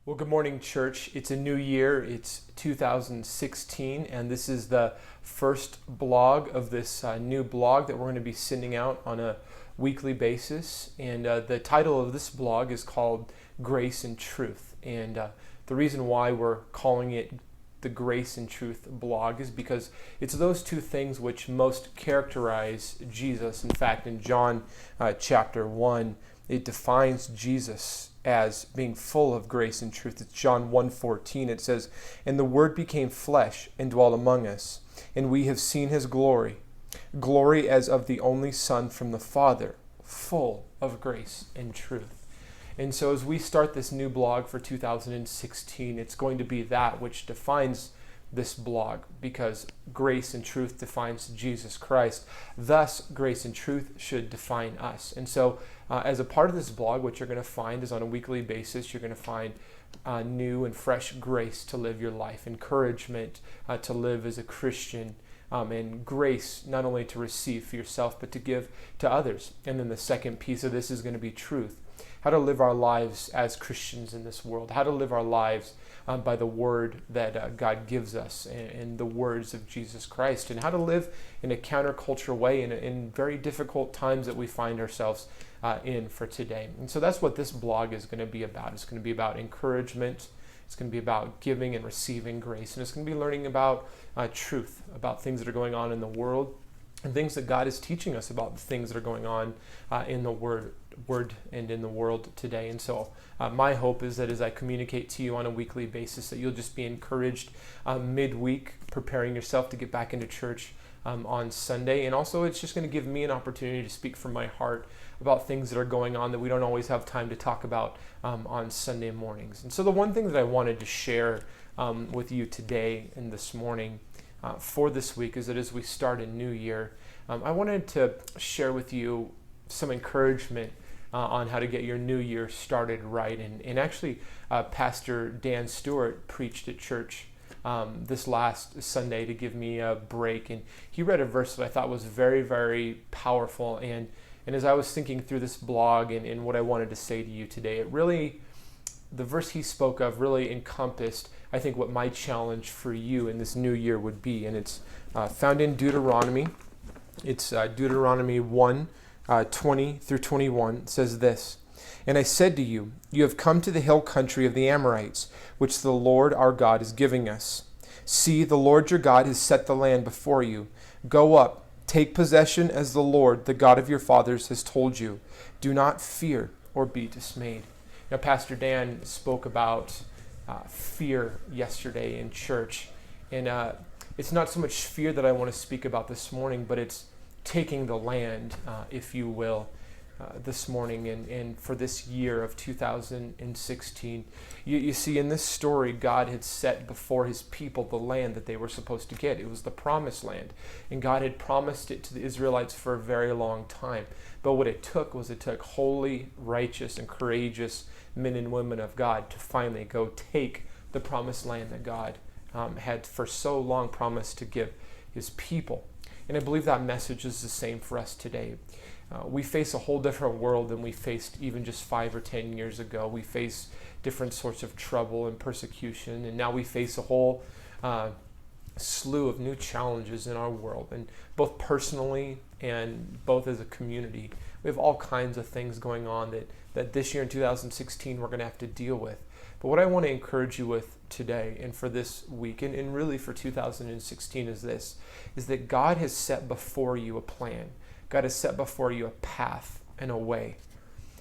Well, good morning, church. It's a new year. It's 2016, and this is the first blog of this new blog that we're going to be sending out on a weekly basis. And the title of this blog is called Grace and Truth. And the reason why we're calling it the Grace and Truth blog is because it's those two things which most characterize Jesus. In fact, in John chapter 1, it defines Jesus as being full of grace and truth. It's John 1:14. It says, "And the Word became flesh and dwelt among us, and we have seen his glory, glory as of the only Son from the Father, full of grace and truth." And so as we start this new blog for 2016, it's going to be that which defines this blog, because grace and truth defines Jesus Christ. Thus, grace and truth should define us. And so as a part of this blog, what you're going to find is on a weekly basis, you're going to find new and fresh grace to live your life, encouragement to live as a Christian, and grace not only to receive for yourself, but to give to others. And then the second piece of this is going to be truth. How to live our lives as Christians in this world, how to live our lives by the word that God gives us and the words of Jesus Christ, and how to live in a counterculture way in very difficult times that we find ourselves in for today. And so that's what this blog is going to be about. It's going to be about encouragement. It's going to be about giving and receiving grace. And it's going to be learning about truth, about things that are going on in the world, and things that God is teaching us about the things that are going on in the word and in the world today. And so my hope is that as I communicate to you on a weekly basis, that you'll just be encouraged midweek, preparing yourself to get back into church on Sunday. And also it's just going to give me an opportunity to speak from my heart about things that are going on that we don't always have time to talk about on Sunday mornings. And so the one thing that I wanted to share with you today and this morning for this week is that as we start a new year, I wanted to share with you some encouragement on how to get your new year started right. And actually, Pastor Dan Stewart preached at church this last Sunday to give me a break. And he read a verse that I thought was very, very powerful. And as I was thinking through this blog and what I wanted to say to you today, the verse he spoke of really encompassed, I think, what my challenge for you in this new year would be. And it's found in Deuteronomy. It's Deuteronomy 1, 20 through 21. It says this, "And I said to you, you have come to the hill country of the Amorites, which the Lord our God is giving us. See, the Lord your God has set the land before you. Go up, take possession as the Lord, the God of your fathers, has told you. Do not fear or be dismayed." Now, Pastor Dan spoke about fear yesterday in church. And it's not so much fear that I want to speak about this morning, but it's taking the land, if you will, this morning and for this year of 2016. You see, in this story, God had set before his people the land that they were supposed to get. It was the promised land. And God had promised it to the Israelites for a very long time. But what it took holy, righteous, and courageous men and women of God to finally go take the promised land that God had for so long promised to give his people. And I believe that message is the same for us today. We face a whole different world than we faced even just 5 or 10 years ago. We face different sorts of trouble and persecution, and now we face a whole slew of new challenges in our world, and both personally and both as a community. We have all kinds of things going on that this year in 2016 we're going to have to deal with. But what I want to encourage you with today and for this week and really for 2016 is this, is that God has set before you a plan. God has set before you a path and a way.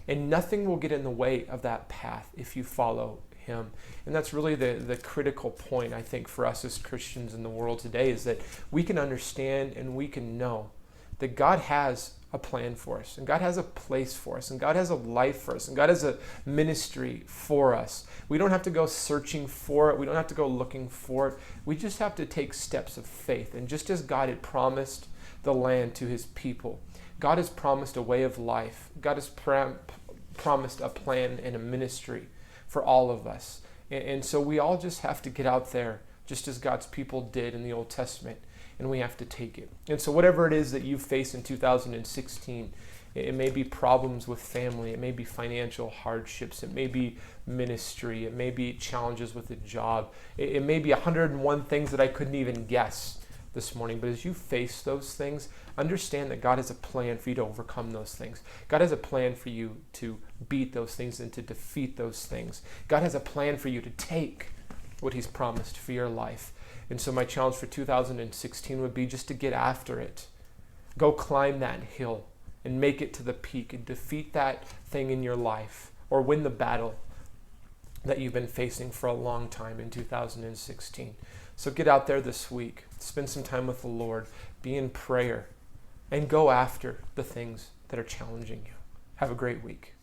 And nothing will get in the way of that path if you follow him. And that's really the critical point, I think, for us as Christians in the world today, is that we can understand and we can know that God has a plan for us, and God has a place for us, and God has a life for us, and God has a ministry for us. We don't have to go searching for it. We don't have to go looking for it. We just have to take steps of faith. And just as God had promised the land to his people, God has promised a way of life. God has promised a plan and a ministry for all of us. And so we all just have to get out there, just as God's people did in the Old Testament, and we have to take it. And so whatever it is that you face in 2016, It may be problems with family. It may be financial hardships. It may be ministry. It may be challenges with a job. It may be 101 things that I couldn't even guess this morning. But as you face those things, understand that God has a plan for you to overcome those things. God has a plan for you to beat those things and to defeat those things. God has a plan for you to take what he's promised for your life. And so my challenge for 2016 would be just to get after it. Go climb that hill and make it to the peak and defeat that thing in your life, or win the battle that you've been facing for a long time in 2016. So get out there this week, spend some time with the Lord, be in prayer, and go after the things that are challenging you. Have a great week.